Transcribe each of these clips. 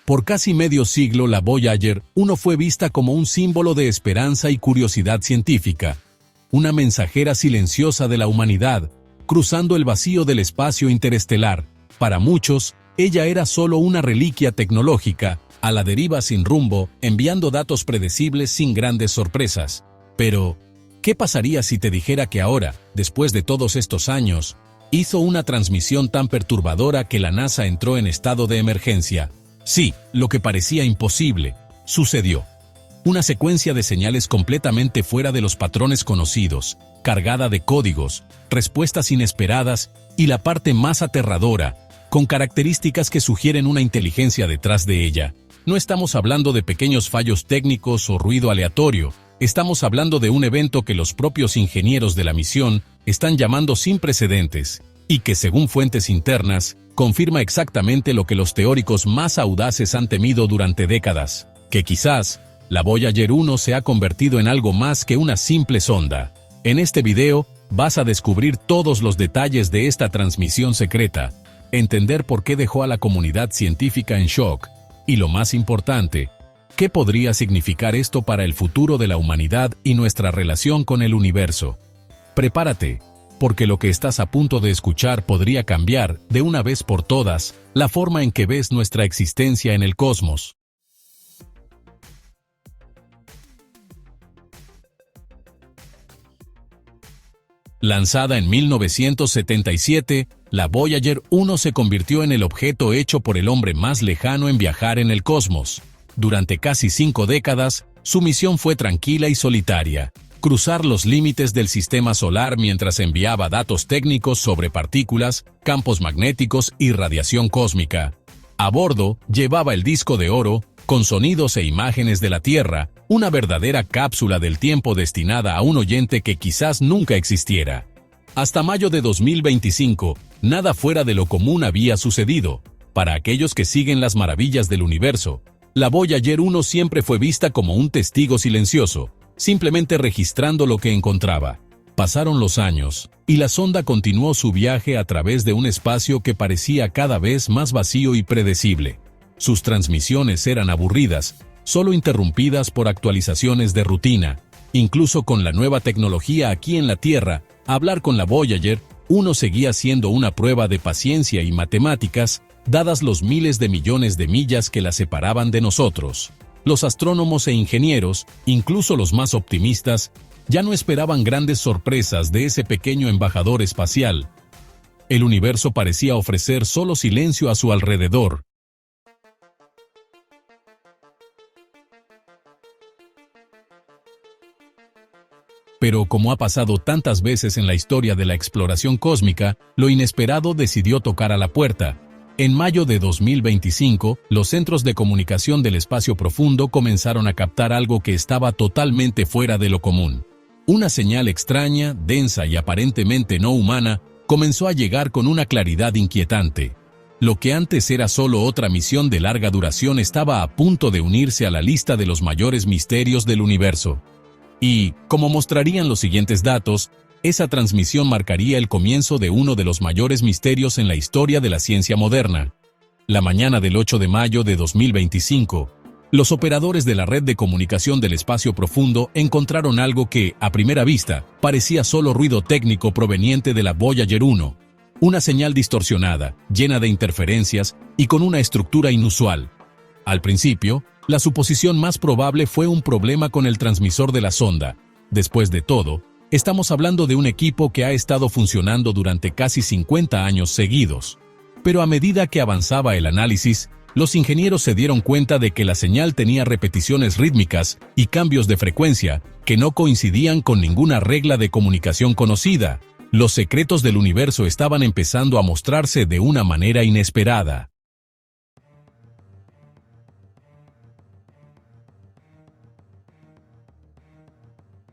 Por casi medio siglo, la Voyager 1 fue vista como un símbolo de esperanza y curiosidad científica, una mensajera silenciosa de la humanidad, cruzando el vacío del espacio interestelar. Para muchos, ella era solo una reliquia tecnológica, a la deriva sin rumbo, enviando datos predecibles sin grandes sorpresas. Pero, ¿qué pasaría si te dijera que ahora, después de todos estos años, hizo una transmisión tan perturbadora que la NASA entró en estado de emergencia? Sí, lo que parecía imposible, sucedió. Una secuencia de señales completamente fuera de los patrones conocidos, cargada de códigos, respuestas inesperadas y la parte más aterradora, con características que sugieren una inteligencia detrás de ella. No estamos hablando de pequeños fallos técnicos o ruido aleatorio, estamos hablando de un evento que los propios ingenieros de la misión están llamando sin precedentes, y que según fuentes internas, confirma exactamente lo que los teóricos más audaces han temido durante décadas, que quizás la Voyager 1 se ha convertido en algo más que una simple sonda. En este video, vas a descubrir todos los detalles de esta transmisión secreta, entender por qué dejó a la comunidad científica en shock, y lo más importante, ¿qué podría significar esto para el futuro de la humanidad y nuestra relación con el universo? Prepárate, porque lo que estás a punto de escuchar podría cambiar, de una vez por todas, la forma en que ves nuestra existencia en el cosmos. Lanzada en 1977, la Voyager 1 se convirtió en el objeto hecho por el hombre más lejano en viajar en el cosmos. Durante casi 5 décadas, su misión fue tranquila y solitaria: cruzar los límites del sistema solar mientras enviaba datos técnicos sobre partículas, campos magnéticos y radiación cósmica. A bordo, llevaba el disco de oro, con sonidos e imágenes de la Tierra, una verdadera cápsula del tiempo destinada a un oyente que quizás nunca existiera. Hasta mayo de 2025, nada fuera de lo común había sucedido. Para aquellos que siguen las maravillas del universo, la Voyager 1 siempre fue vista como un testigo silencioso, simplemente registrando lo que encontraba. Pasaron los años, y la sonda continuó su viaje a través de un espacio que parecía cada vez más vacío y predecible. Sus transmisiones eran aburridas, solo interrumpidas por actualizaciones de rutina. Incluso con la nueva tecnología aquí en la Tierra, hablar con la Voyager 1 seguía siendo una prueba de paciencia y matemáticas, dadas los miles de millones de millas que la separaban de nosotros. Los astrónomos e ingenieros, incluso los más optimistas, ya no esperaban grandes sorpresas de ese pequeño embajador espacial. El universo parecía ofrecer solo silencio a su alrededor. Pero como ha pasado tantas veces en la historia de la exploración cósmica, lo inesperado decidió tocar a la puerta. En mayo de 2025, los centros de comunicación del espacio profundo comenzaron a captar algo que estaba totalmente fuera de lo común. Una señal extraña, densa y aparentemente no humana, comenzó a llegar con una claridad inquietante. Lo que antes era solo otra misión de larga duración estaba a punto de unirse a la lista de los mayores misterios del universo. Y, como mostrarían los siguientes datos, esa transmisión marcaría el comienzo de uno de los mayores misterios en la historia de la ciencia moderna. La mañana del 8 de mayo de 2025, los operadores de la red de comunicación del espacio profundo encontraron algo que, a primera vista, parecía solo ruido técnico proveniente de la Voyager 1. Una señal distorsionada, llena de interferencias y con una estructura inusual. Al principio, la suposición más probable fue un problema con el transmisor de la sonda. Después de todo, estamos hablando de un equipo que ha estado funcionando durante casi 50 años seguidos. Pero a medida que avanzaba el análisis, los ingenieros se dieron cuenta de que la señal tenía repeticiones rítmicas y cambios de frecuencia que no coincidían con ninguna regla de comunicación conocida. Los secretos del universo estaban empezando a mostrarse de una manera inesperada.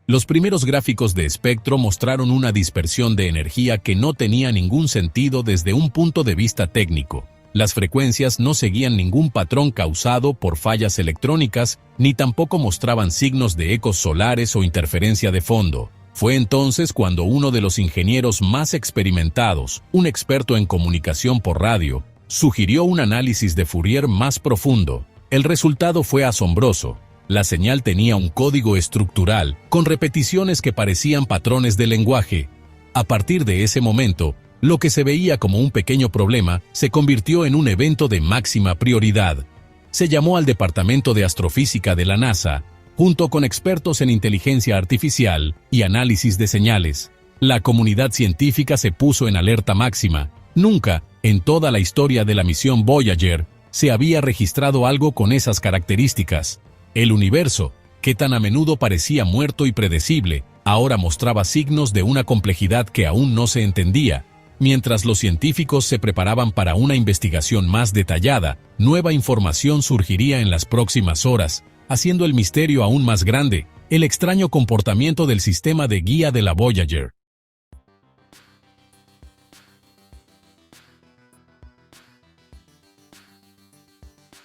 Los primeros gráficos de espectro mostraron una dispersión de energía que no tenía ningún sentido desde un punto de vista técnico. Las frecuencias no seguían ningún patrón causado por fallas electrónicas, ni tampoco mostraban signos de ecos solares o interferencia de fondo. Fue entonces cuando uno de los ingenieros más experimentados, un experto en comunicación por radio, sugirió un análisis de Fourier más profundo. El resultado fue asombroso. La señal tenía un código estructural, con repeticiones que parecían patrones de lenguaje. A partir de ese momento, lo que se veía como un pequeño problema se convirtió en un evento de máxima prioridad. Se llamó al Departamento de Astrofísica de la NASA, junto con expertos en inteligencia artificial y análisis de señales. La comunidad científica se puso en alerta máxima. Nunca, en toda la historia de la misión Voyager, se había registrado algo con esas características. El universo, que tan a menudo parecía muerto y predecible, ahora mostraba signos de una complejidad que aún no se entendía. Mientras los científicos se preparaban para una investigación más detallada, nueva información surgiría en las próximas horas, haciendo el misterio aún más grande: el extraño comportamiento del sistema de guía de la Voyager.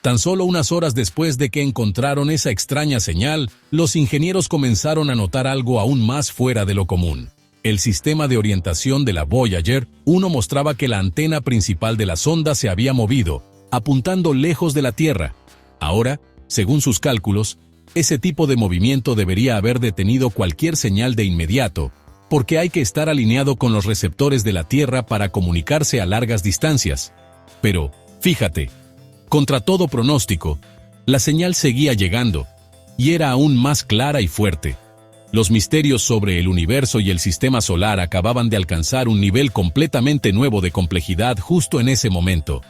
Tan solo unas horas después de que encontraron esa extraña señal, los ingenieros comenzaron a notar algo aún más fuera de lo común. El sistema de orientación de la Voyager 1 mostraba que la antena principal de la sonda se había movido, apuntando lejos de la Tierra. Ahora, según sus cálculos, ese tipo de movimiento debería haber detenido cualquier señal de inmediato, porque hay que estar alineado con los receptores de la Tierra para comunicarse a largas distancias. Pero, fíjate, contra todo pronóstico, la señal seguía llegando, y era aún más clara y fuerte. Los misterios sobre el universo y el sistema solar acababan de alcanzar un nivel completamente nuevo de complejidad justo en ese momento.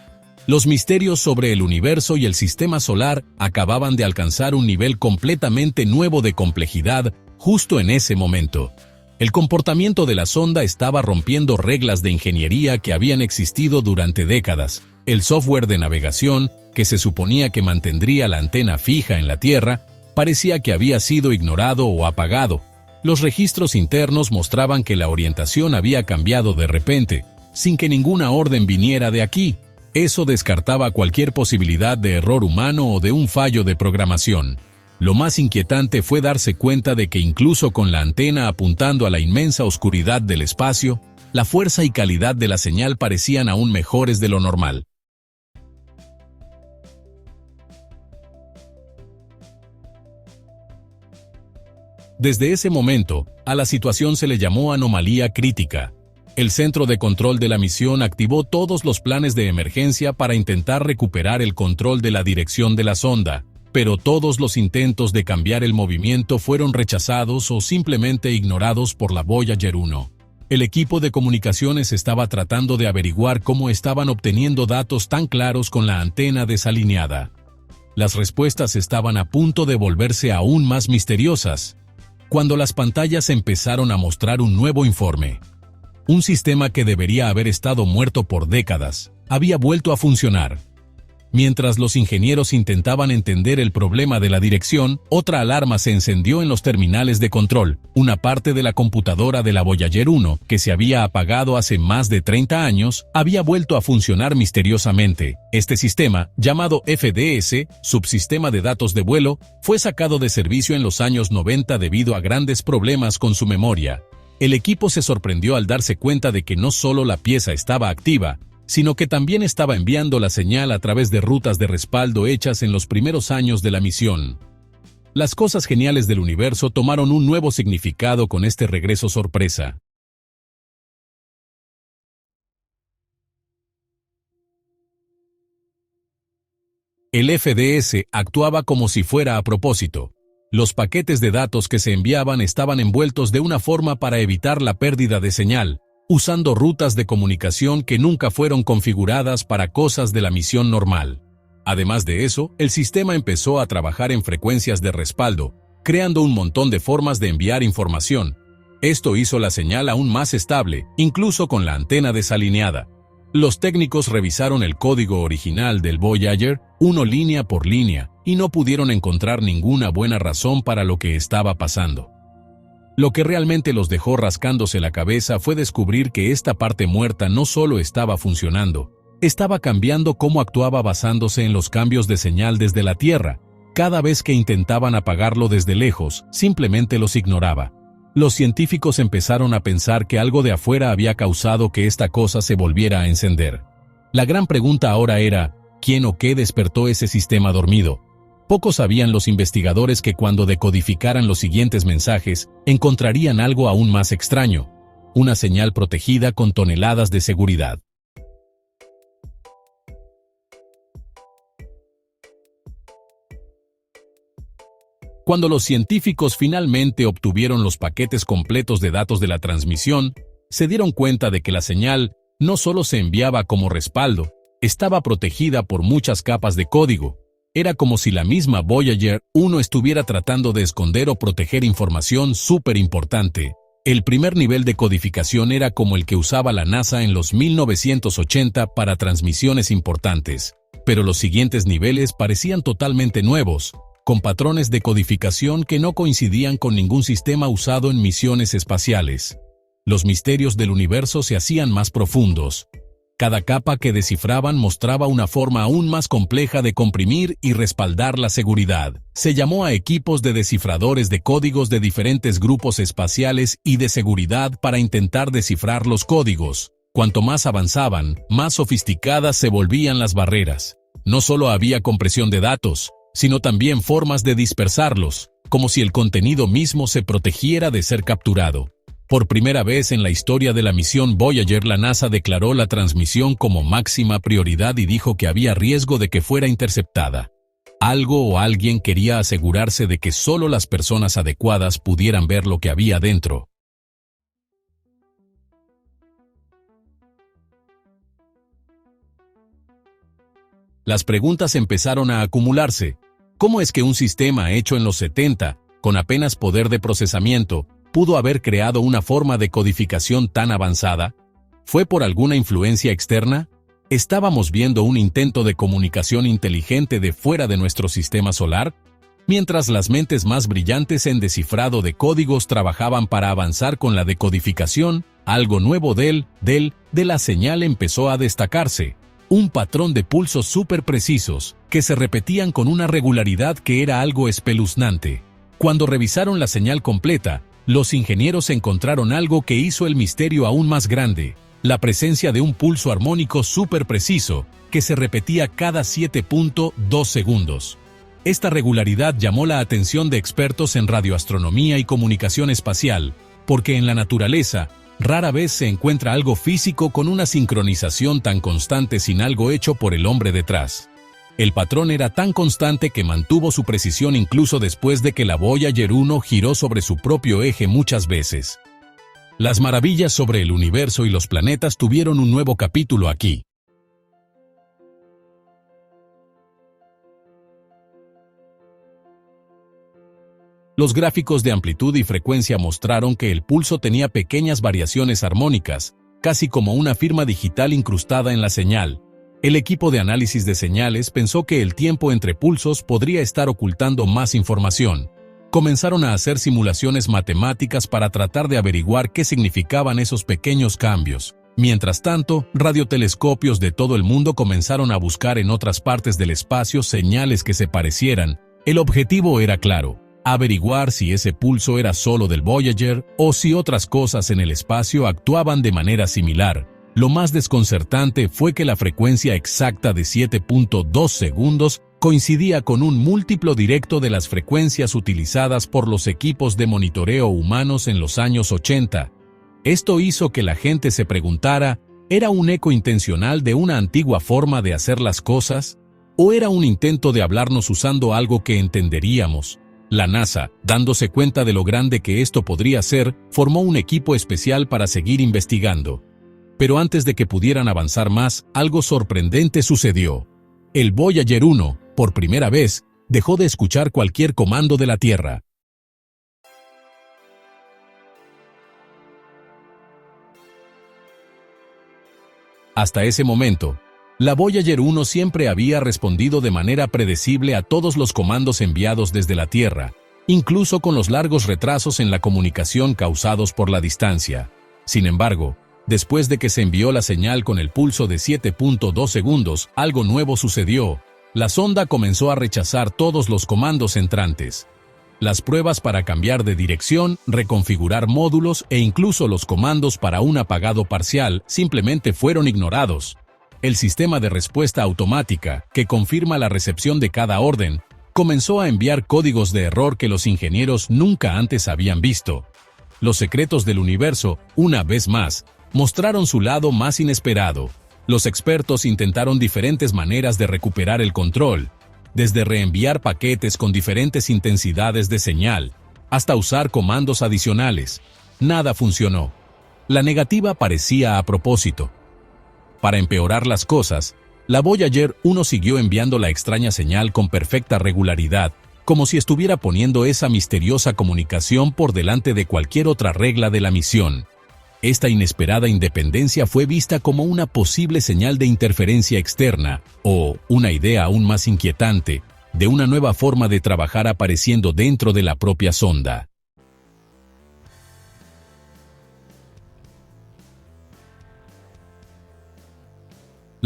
Los misterios sobre el universo y el sistema solar acababan de alcanzar un nivel completamente nuevo de complejidad justo en ese momento. El comportamiento de la sonda estaba rompiendo reglas de ingeniería que habían existido durante décadas. El software de navegación, que se suponía que mantendría la antena fija en la Tierra, parecía que había sido ignorado o apagado. Los registros internos mostraban que la orientación había cambiado de repente, sin que ninguna orden viniera de aquí. Eso descartaba cualquier posibilidad de error humano o de un fallo de programación. Lo más inquietante fue darse cuenta de que incluso con la antena apuntando a la inmensa oscuridad del espacio, la fuerza y calidad de la señal parecían aún mejores de lo normal. Desde ese momento, a la situación se le llamó anomalía crítica. El centro de control de la misión activó todos los planes de emergencia para intentar recuperar el control de la dirección de la sonda, pero todos los intentos de cambiar el movimiento fueron rechazados o simplemente ignorados por la Voyager 1. El equipo de comunicaciones estaba tratando de averiguar cómo estaban obteniendo datos tan claros con la antena desalineada. Las respuestas estaban a punto de volverse aún más misteriosas, cuando las pantallas empezaron a mostrar un nuevo informe. Un sistema que debería haber estado muerto por décadas, había vuelto a funcionar. Mientras los ingenieros intentaban entender el problema de la dirección, otra alarma se encendió en los terminales de control. Una parte de la computadora de la Voyager 1, que se había apagado hace más de 30 años, había vuelto a funcionar misteriosamente. Este sistema, llamado FDS, Subsistema de Datos de Vuelo, fue sacado de servicio en los años 90 debido a grandes problemas con su memoria. El equipo se sorprendió al darse cuenta de que no solo la pieza estaba activa, sino que también estaba enviando la señal a través de rutas de respaldo hechas en los primeros años de la misión. Las cosas geniales del universo tomaron un nuevo significado con este regreso sorpresa. El FDS actuaba como si fuera a propósito. Los paquetes de datos que se enviaban estaban envueltos de una forma para evitar la pérdida de señal, usando rutas de comunicación que nunca fueron configuradas para cosas de la misión normal. Además de eso, el sistema empezó a trabajar en frecuencias de respaldo, creando un montón de formas de enviar información. Esto hizo la señal aún más estable, incluso con la antena desalineada. Los técnicos revisaron el código original del Voyager 1 línea por línea, y no pudieron encontrar ninguna buena razón para lo que estaba pasando. Lo que realmente los dejó rascándose la cabeza fue descubrir que esta parte muerta no solo estaba funcionando, estaba cambiando cómo actuaba basándose en los cambios de señal desde la Tierra. Cada vez que intentaban apagarlo desde lejos, simplemente los ignoraba. Los científicos empezaron a pensar que algo de afuera había causado que esta cosa se volviera a encender. La gran pregunta ahora era, ¿quién o qué despertó ese sistema dormido? Pocos sabían los investigadores que cuando decodificaran los siguientes mensajes, encontrarían algo aún más extraño, una señal protegida con toneladas de seguridad. Cuando los científicos finalmente obtuvieron los paquetes completos de datos de la transmisión, se dieron cuenta de que la señal no solo se enviaba como respaldo, estaba protegida por muchas capas de código. Era como si la misma Voyager 1 estuviera tratando de esconder o proteger información súper importante. El primer nivel de codificación era como el que usaba la NASA en los 1980 para transmisiones importantes, pero los siguientes niveles parecían totalmente nuevos, con patrones de codificación que no coincidían con ningún sistema usado en misiones espaciales. Los misterios del universo se hacían más profundos. Cada capa que descifraban mostraba una forma aún más compleja de comprimir y respaldar la seguridad. Se llamó a equipos de descifradores de códigos de diferentes grupos espaciales y de seguridad para intentar descifrar los códigos. Cuanto más avanzaban, más sofisticadas se volvían las barreras. No solo había compresión de datos, sino también formas de dispersarlos, como si el contenido mismo se protegiera de ser capturado. Por primera vez en la historia de la misión Voyager, la NASA declaró la transmisión como máxima prioridad y dijo que había riesgo de que fuera interceptada. Algo o alguien quería asegurarse de que solo las personas adecuadas pudieran ver lo que había dentro. Las preguntas empezaron a acumularse. ¿Cómo es que un sistema hecho en los 70, con apenas poder de procesamiento, pudo haber creado una forma de codificación tan avanzada? ¿Fue por alguna influencia externa? ¿Estábamos viendo un intento de comunicación inteligente de fuera de nuestro sistema solar? Mientras las mentes más brillantes en descifrado de códigos trabajaban para avanzar con la decodificación, algo nuevo de la señal empezó a destacarse. Un patrón de pulsos súper precisos, que se repetían con una regularidad que era algo espeluznante. Cuando revisaron la señal completa, los ingenieros encontraron algo que hizo el misterio aún más grande: la presencia de un pulso armónico súper preciso, que se repetía cada 7.2 segundos. Esta regularidad llamó la atención de expertos en radioastronomía y comunicación espacial, porque en la naturaleza, rara vez se encuentra algo físico con una sincronización tan constante sin algo hecho por el hombre detrás. El patrón era tan constante que mantuvo su precisión incluso después de que la Voyager 1 giró sobre su propio eje muchas veces. Las maravillas sobre el universo y los planetas tuvieron un nuevo capítulo aquí. Los gráficos de amplitud y frecuencia mostraron que el pulso tenía pequeñas variaciones armónicas, casi como una firma digital incrustada en la señal. El equipo de análisis de señales pensó que el tiempo entre pulsos podría estar ocultando más información. Comenzaron a hacer simulaciones matemáticas para tratar de averiguar qué significaban esos pequeños cambios. Mientras tanto, radiotelescopios de todo el mundo comenzaron a buscar en otras partes del espacio señales que se parecieran. El objetivo era claro: averiguar si ese pulso era solo del Voyager o si otras cosas en el espacio actuaban de manera similar. Lo más desconcertante fue que la frecuencia exacta de 7.2 segundos coincidía con un múltiplo directo de las frecuencias utilizadas por los equipos de monitoreo humanos en los años 80. Esto hizo que la gente se preguntara: ¿era un eco intencional de una antigua forma de hacer las cosas? ¿O era un intento de hablarnos usando algo que entenderíamos? La NASA, dándose cuenta de lo grande que esto podría ser, formó un equipo especial para seguir investigando. Pero antes de que pudieran avanzar más, algo sorprendente sucedió. El Voyager 1, por primera vez, dejó de escuchar cualquier comando de la Tierra. Hasta ese momento, la Voyager 1 siempre había respondido de manera predecible a todos los comandos enviados desde la Tierra, incluso con los largos retrasos en la comunicación causados por la distancia. Sin embargo, después de que se envió la señal con el pulso de 7.2 segundos, algo nuevo sucedió. La sonda comenzó a rechazar todos los comandos entrantes. Las pruebas para cambiar de dirección, reconfigurar módulos e incluso los comandos para un apagado parcial simplemente fueron ignorados. el sistema de respuesta automática, que confirma la recepción de cada orden, comenzó a enviar códigos de error que los ingenieros nunca antes habían visto. Los secretos del universo, una vez más, mostraron su lado más inesperado. Los expertos intentaron diferentes maneras de recuperar el control, desde reenviar paquetes con diferentes intensidades de señal, hasta usar comandos adicionales. Nada funcionó. La negativa parecía a propósito. Para empeorar las cosas, la Voyager 1 siguió enviando la extraña señal con perfecta regularidad, como si estuviera poniendo esa misteriosa comunicación por delante de cualquier otra regla de la misión. Esta inesperada independencia fue vista como una posible señal de interferencia externa, o, una idea aún más inquietante, de una nueva forma de trabajar apareciendo dentro de la propia sonda.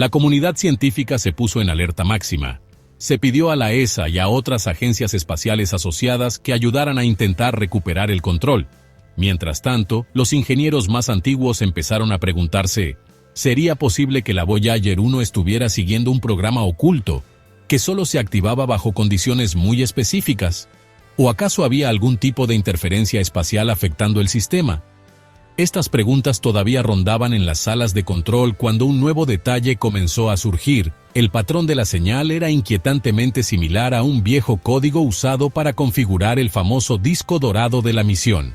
La comunidad científica se puso en alerta máxima. Se pidió a la ESA y a otras agencias espaciales asociadas que ayudaran a intentar recuperar el control. Mientras tanto, los ingenieros más antiguos empezaron a preguntarse, ¿sería posible que la Voyager 1 estuviera siguiendo un programa oculto, que solo se activaba bajo condiciones muy específicas? ¿O acaso había algún tipo de interferencia espacial afectando el sistema? Estas preguntas todavía rondaban en las salas de control cuando un nuevo detalle comenzó a surgir. El patrón de la señal era inquietantemente similar a un viejo código usado para configurar el famoso disco dorado de la misión.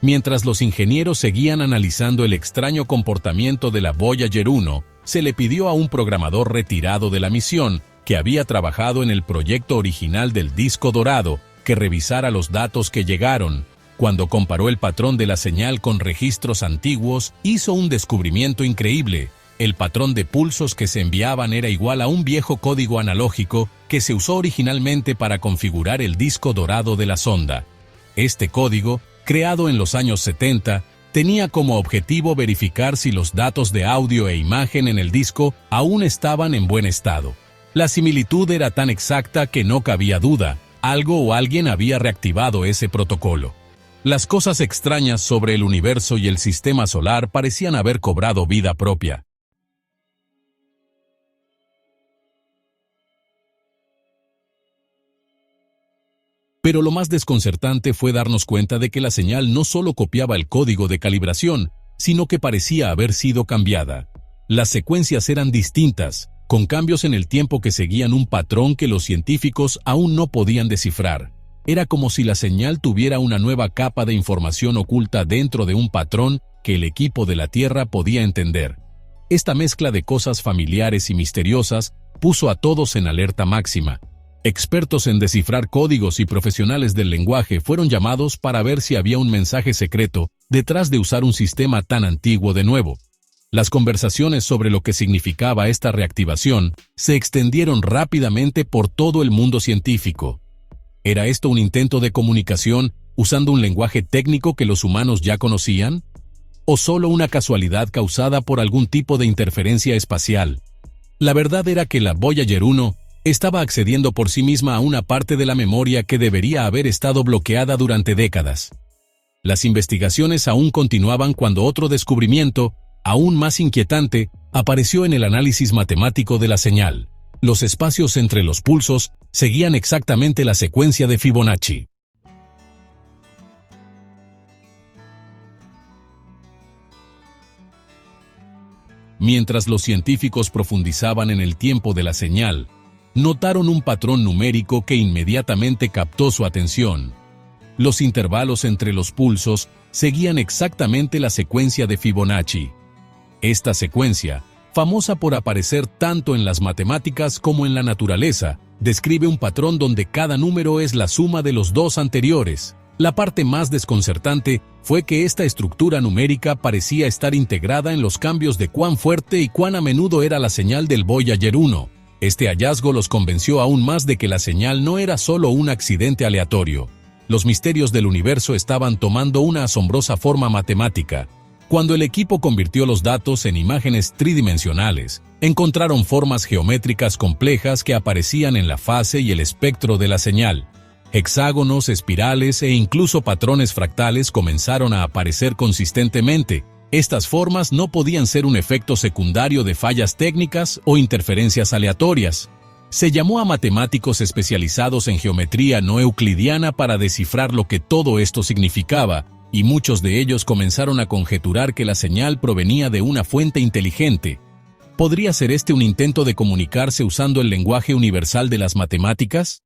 Mientras los ingenieros seguían analizando el extraño comportamiento de la Voyager 1, se le pidió a un programador retirado de la misión, que había trabajado en el proyecto original del disco dorado, que revisara los datos que llegaron. Cuando comparó el patrón de la señal con registros antiguos, hizo un descubrimiento increíble. El patrón de pulsos que se enviaban era igual a un viejo código analógico que se usó originalmente para configurar el disco dorado de la sonda. Este código, creado en los años 70, tenía como objetivo verificar si los datos de audio e imagen en el disco aún estaban en buen estado. La similitud era tan exacta que no cabía duda, algo o alguien había reactivado ese protocolo. Las cosas extrañas sobre el universo y el sistema solar parecían haber cobrado vida propia. Pero lo más desconcertante fue darnos cuenta de que la señal no solo copiaba el código de calibración, sino que parecía haber sido cambiada. Las secuencias eran distintas, con cambios en el tiempo que seguían un patrón que los científicos aún no podían descifrar. Era como si la señal tuviera una nueva capa de información oculta dentro de un patrón que el equipo de la Tierra podía entender. Esta mezcla de cosas familiares y misteriosas puso a todos en alerta máxima. Expertos en descifrar códigos y profesionales del lenguaje fueron llamados para ver si había un mensaje secreto detrás de usar un sistema tan antiguo de nuevo. Las conversaciones sobre lo que significaba esta reactivación se extendieron rápidamente por todo el mundo científico. ¿Era esto un intento de comunicación usando un lenguaje técnico que los humanos ya conocían? ¿O solo una casualidad causada por algún tipo de interferencia espacial? La verdad era que la Voyager 1 estaba accediendo por sí misma a una parte de la memoria que debería haber estado bloqueada durante décadas. Las investigaciones aún continuaban cuando otro descubrimiento, aún más inquietante, apareció en el análisis matemático de la señal. Los espacios entre los pulsos seguían exactamente la secuencia de Fibonacci. Mientras los científicos profundizaban en el tiempo de la señal, notaron un patrón numérico que inmediatamente captó su atención. Los intervalos entre los pulsos seguían exactamente la secuencia de Fibonacci. Esta secuencia, famosa por aparecer tanto en las matemáticas como en la naturaleza, describe un patrón donde cada número es la suma de los dos anteriores. La parte más desconcertante fue que esta estructura numérica parecía estar integrada en los cambios de cuán fuerte y cuán a menudo era la señal del Voyager 1. Este hallazgo los convenció aún más de que la señal no era solo un accidente aleatorio. Los misterios del universo estaban tomando una asombrosa forma matemática. Cuando el equipo convirtió los datos en imágenes tridimensionales, encontraron formas geométricas complejas que aparecían en la fase y el espectro de la señal. Hexágonos, espirales e incluso patrones fractales comenzaron a aparecer consistentemente. Estas formas no podían ser un efecto secundario de fallas técnicas o interferencias aleatorias. Se llamó a matemáticos especializados en geometría no euclidiana para descifrar lo que todo esto significaba, y muchos de ellos comenzaron a conjeturar que la señal provenía de una fuente inteligente. ¿Podría ser este un intento de comunicarse usando el lenguaje universal de las matemáticas?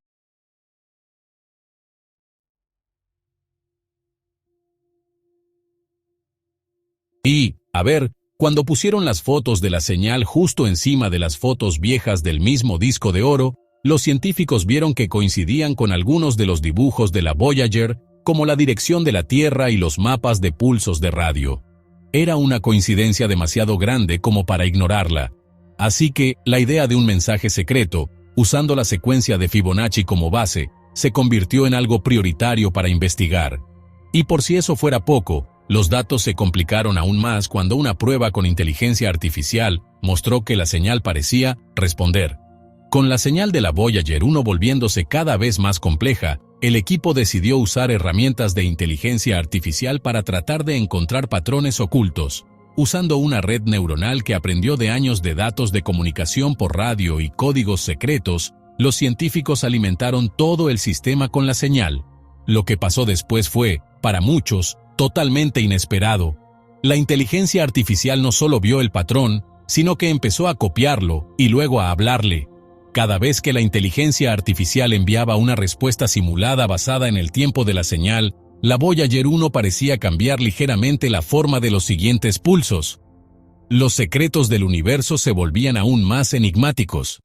Y, a ver, cuando pusieron las fotos de la señal justo encima de las fotos viejas del mismo disco de oro, los científicos vieron que coincidían con algunos de los dibujos de la Voyager, como la dirección de la Tierra y los mapas de pulsos de radio. Era una coincidencia demasiado grande como para ignorarla. Así que, la idea de un mensaje secreto, usando la secuencia de Fibonacci como base, se convirtió en algo prioritario para investigar. Y por si eso fuera poco, los datos se complicaron aún más cuando una prueba con inteligencia artificial mostró que la señal parecía responder. Con la señal de la Voyager 1 volviéndose cada vez más compleja, el equipo decidió usar herramientas de inteligencia artificial para tratar de encontrar patrones ocultos. Usando una red neuronal que aprendió de años de datos de comunicación por radio y códigos secretos, los científicos alimentaron todo el sistema con la señal. Lo que pasó después fue, para muchos, totalmente inesperado. La inteligencia artificial no solo vio el patrón, sino que empezó a copiarlo y luego a hablarle. Cada vez que la inteligencia artificial enviaba una respuesta simulada basada en el tiempo de la señal, la Voyager 1 parecía cambiar ligeramente la forma de los siguientes pulsos. Los secretos del universo se volvían aún más enigmáticos.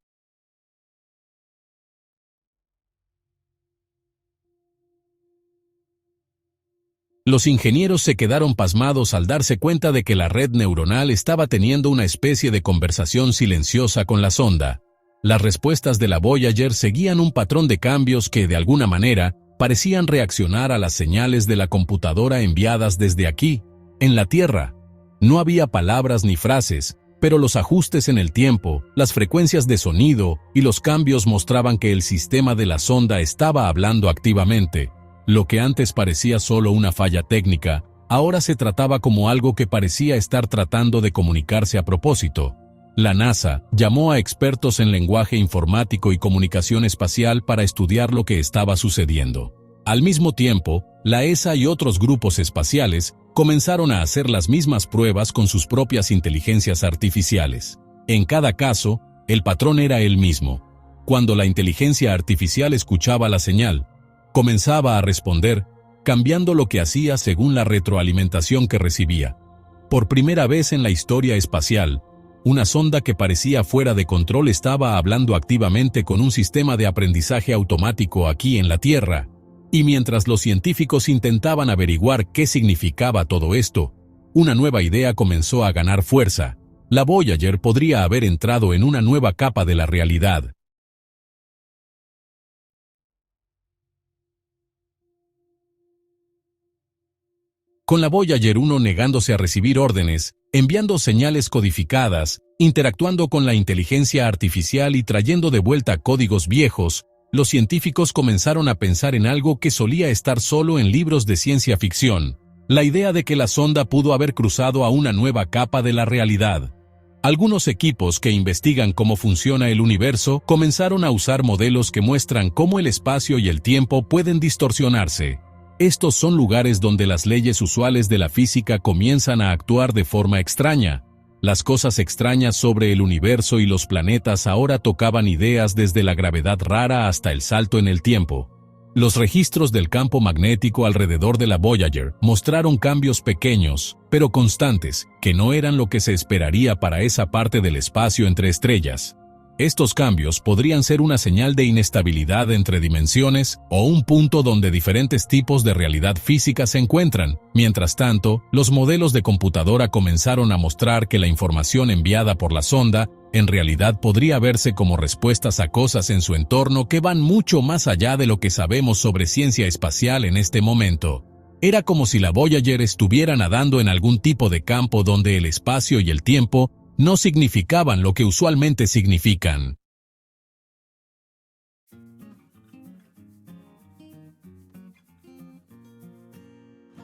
Los ingenieros se quedaron pasmados al darse cuenta de que la red neuronal estaba teniendo una especie de conversación silenciosa con la sonda. Las respuestas de la Voyager seguían un patrón de cambios que, de alguna manera, parecían reaccionar a las señales de la computadora enviadas desde aquí, en la Tierra. No había palabras ni frases, pero los ajustes en el tiempo, las frecuencias de sonido y los cambios mostraban que el sistema de la sonda estaba hablando activamente. Lo que antes parecía solo una falla técnica, ahora se trataba como algo que parecía estar tratando de comunicarse a propósito. La NASA llamó a expertos en lenguaje informático y comunicación espacial para estudiar lo que estaba sucediendo. Al mismo tiempo, la ESA y otros grupos espaciales comenzaron a hacer las mismas pruebas con sus propias inteligencias artificiales. En cada caso, el patrón era el mismo. Cuando la inteligencia artificial escuchaba la señal, comenzaba a responder, cambiando lo que hacía según la retroalimentación que recibía. Por primera vez en la historia espacial, una sonda que parecía fuera de control estaba hablando activamente con un sistema de aprendizaje automático aquí en la Tierra. Y mientras los científicos intentaban averiguar qué significaba todo esto, una nueva idea comenzó a ganar fuerza. La Voyager podría haber entrado en una nueva capa de la realidad. Con la Voyager 1 negándose a recibir órdenes, enviando señales codificadas, interactuando con la inteligencia artificial y trayendo de vuelta códigos viejos, los científicos comenzaron a pensar en algo que solía estar solo en libros de ciencia ficción: la idea de que la sonda pudo haber cruzado a una nueva capa de la realidad. Algunos equipos que investigan cómo funciona el universo comenzaron a usar modelos que muestran cómo el espacio y el tiempo pueden distorsionarse. Estos son lugares donde las leyes usuales de la física comienzan a actuar de forma extraña. Las cosas extrañas sobre el universo y los planetas ahora tocaban ideas desde la gravedad rara hasta el salto en el tiempo. Los registros del campo magnético alrededor de la Voyager mostraron cambios pequeños, pero constantes, que no eran lo que se esperaría para esa parte del espacio entre estrellas. Estos cambios podrían ser una señal de inestabilidad entre dimensiones o un punto donde diferentes tipos de realidad física se encuentran. Mientras tanto, los modelos de computadora comenzaron a mostrar que la información enviada por la sonda en realidad podría verse como respuestas a cosas en su entorno que van mucho más allá de lo que sabemos sobre ciencia espacial en este momento. Era como si la Voyager estuviera nadando en algún tipo de campo donde el espacio y el tiempo no significaban lo que usualmente significan.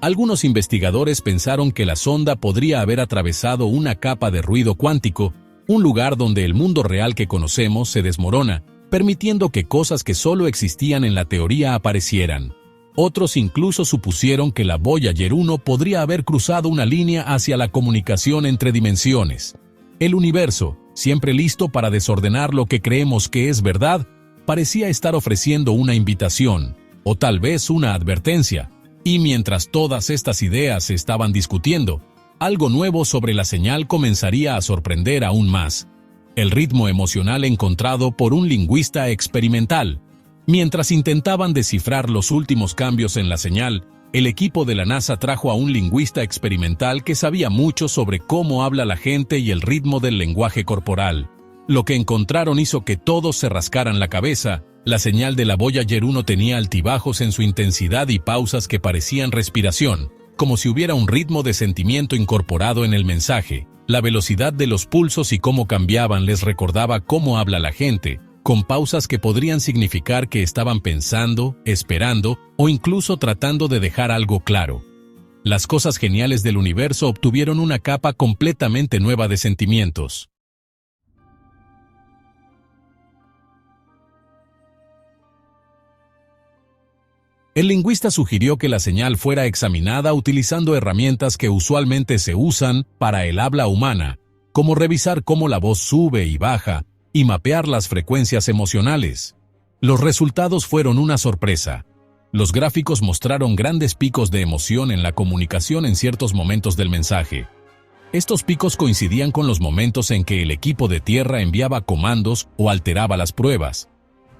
Algunos investigadores pensaron que la sonda podría haber atravesado una capa de ruido cuántico, un lugar donde el mundo real que conocemos se desmorona, permitiendo que cosas que solo existían en la teoría aparecieran. Otros incluso supusieron que la Voyager 1 podría haber cruzado una línea hacia la comunicación entre dimensiones. El universo, siempre listo para desordenar lo que creemos que es verdad, parecía estar ofreciendo una invitación, o tal vez una advertencia. Y mientras todas estas ideas se estaban discutiendo, algo nuevo sobre la señal comenzaría a sorprender aún más. El ritmo emocional encontrado por un lingüista experimental. Mientras intentaban descifrar los últimos cambios en la señal, el equipo de la NASA trajo a un lingüista experimental que sabía mucho sobre cómo habla la gente y el ritmo del lenguaje corporal. Lo que encontraron hizo que todos se rascaran la cabeza. La señal de la Voyager 1 tenía altibajos en su intensidad y pausas que parecían respiración, como si hubiera un ritmo de sentimiento incorporado en el mensaje. La velocidad de los pulsos y cómo cambiaban les recordaba cómo habla la gente, con pausas que podrían significar que estaban pensando, esperando o incluso tratando de dejar algo claro. Las cosas geniales del universo obtuvieron una capa completamente nueva de sentimientos. El lingüista sugirió que la señal fuera examinada utilizando herramientas que usualmente se usan para el habla humana, como revisar cómo la voz sube y baja, y mapear las frecuencias emocionales. Los resultados fueron una sorpresa. Los gráficos mostraron grandes picos de emoción en la comunicación en ciertos momentos del mensaje. Estos picos coincidían con los momentos en que el equipo de tierra enviaba comandos o alteraba las pruebas.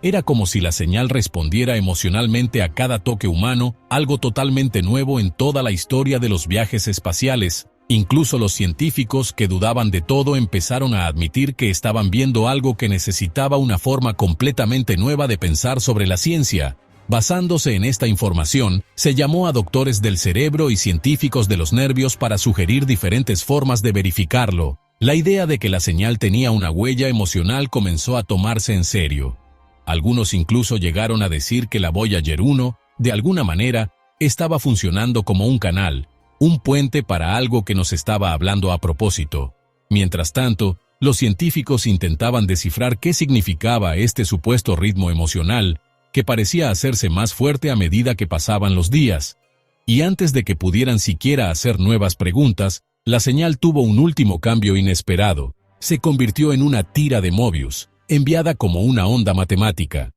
Era como si la señal respondiera emocionalmente a cada toque humano, algo totalmente nuevo en toda la historia de los viajes espaciales. Incluso los científicos que dudaban de todo empezaron a admitir que estaban viendo algo que necesitaba una forma completamente nueva de pensar sobre la ciencia. Basándose en esta información, se llamó a doctores del cerebro y científicos de los nervios para sugerir diferentes formas de verificarlo. La idea de que la señal tenía una huella emocional comenzó a tomarse en serio. Algunos incluso llegaron a decir que la Voyager 1, de alguna manera, estaba funcionando como un canal, un puente para algo que nos estaba hablando a propósito. Mientras tanto, los científicos intentaban descifrar qué significaba este supuesto ritmo emocional, que parecía hacerse más fuerte a medida que pasaban los días. Y antes de que pudieran siquiera hacer nuevas preguntas, la señal tuvo un último cambio inesperado. Se convirtió en una tira de Mobius, enviada como una onda matemática.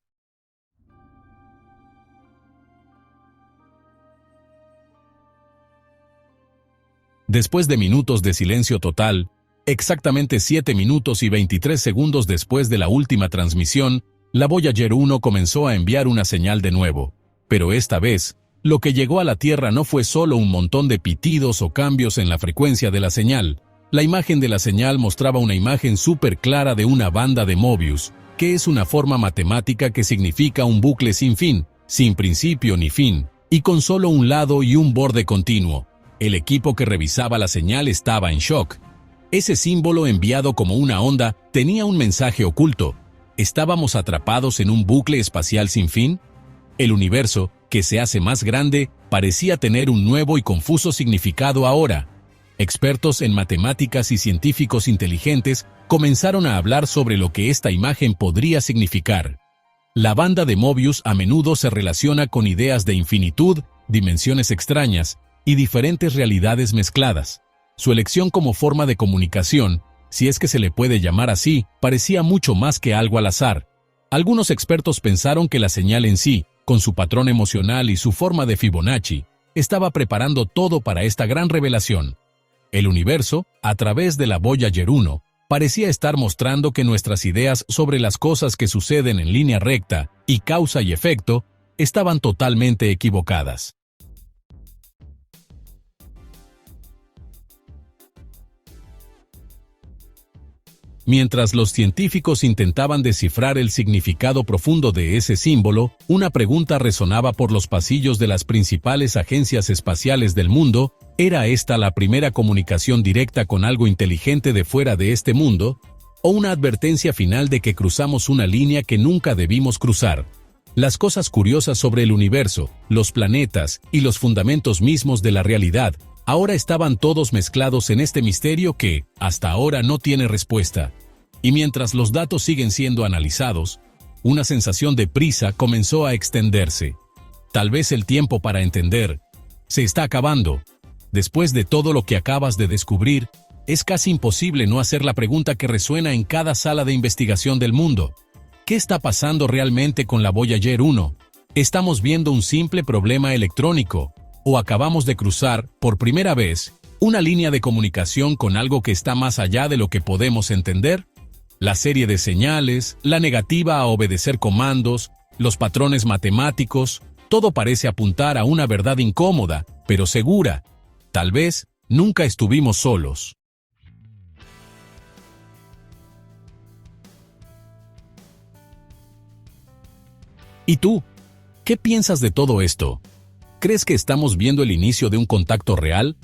Después de minutos de silencio total, exactamente 7 minutos y 23 segundos después de la última transmisión, la Voyager 1 comenzó a enviar una señal de nuevo. Pero esta vez, lo que llegó a la Tierra no fue solo un montón de pitidos o cambios en la frecuencia de la señal. La imagen de la señal mostraba una imagen súper clara de una banda de Mobius, que es una forma matemática que significa un bucle sin fin, sin principio ni fin, y con solo un lado y un borde continuo. El equipo que revisaba la señal estaba en shock. Ese símbolo enviado como una onda tenía un mensaje oculto. ¿Estábamos atrapados en un bucle espacial sin fin? El universo, que se hace más grande, parecía tener un nuevo y confuso significado ahora. Expertos en matemáticas y científicos inteligentes comenzaron a hablar sobre lo que esta imagen podría significar. La banda de Mobius a menudo se relaciona con ideas de infinitud, dimensiones extrañas y diferentes realidades mezcladas. Su elección como forma de comunicación, si es que se le puede llamar así, parecía mucho más que algo al azar. Algunos expertos pensaron que la señal en sí, con su patrón emocional y su forma de Fibonacci, estaba preparando todo para esta gran revelación. El universo, a través de la Voyager 1, parecía estar mostrando que nuestras ideas sobre las cosas que suceden en línea recta y causa y efecto estaban totalmente equivocadas. Mientras los científicos intentaban descifrar el significado profundo de ese símbolo, una pregunta resonaba por los pasillos de las principales agencias espaciales del mundo. ¿Era esta la primera comunicación directa con algo inteligente de fuera de este mundo? ¿O una advertencia final de que cruzamos una línea que nunca debimos cruzar? Las cosas curiosas sobre el universo, los planetas y los fundamentos mismos de la realidad, ahora estaban todos mezclados en este misterio que, hasta ahora, no tiene respuesta. Y mientras los datos siguen siendo analizados, una sensación de prisa comenzó a extenderse. Tal vez el tiempo para entender se está acabando. Después de todo lo que acabas de descubrir, es casi imposible no hacer la pregunta que resuena en cada sala de investigación del mundo. ¿Qué está pasando realmente con la Voyager 1? ¿Estamos viendo un simple problema electrónico? ¿O acabamos de cruzar, por primera vez, una línea de comunicación con algo que está más allá de lo que podemos entender? La serie de señales, la negativa a obedecer comandos, los patrones matemáticos, todo parece apuntar a una verdad incómoda, pero segura. Tal vez, nunca estuvimos solos. ¿Y tú? ¿Qué piensas de todo esto? ¿Crees que estamos viendo el inicio de un contacto real?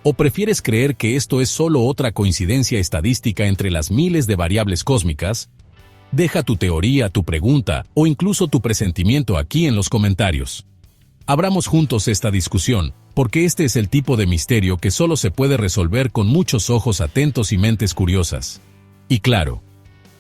¿O prefieres creer que esto es solo otra coincidencia estadística entre las miles de variables cósmicas? Deja tu teoría, tu pregunta o incluso tu presentimiento aquí en los comentarios. Abramos juntos esta discusión, porque este es el tipo de misterio que solo se puede resolver con muchos ojos atentos y mentes curiosas. Y claro,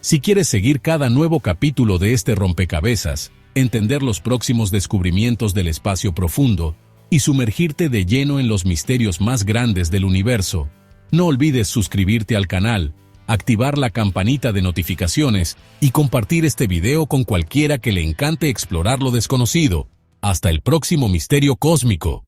si quieres seguir cada nuevo capítulo de este rompecabezas, entender los próximos descubrimientos del espacio profundo y sumergirte de lleno en los misterios más grandes del universo, no olvides suscribirte al canal, activar la campanita de notificaciones y compartir este video con cualquiera que le encante explorar lo desconocido. Hasta el próximo misterio cósmico.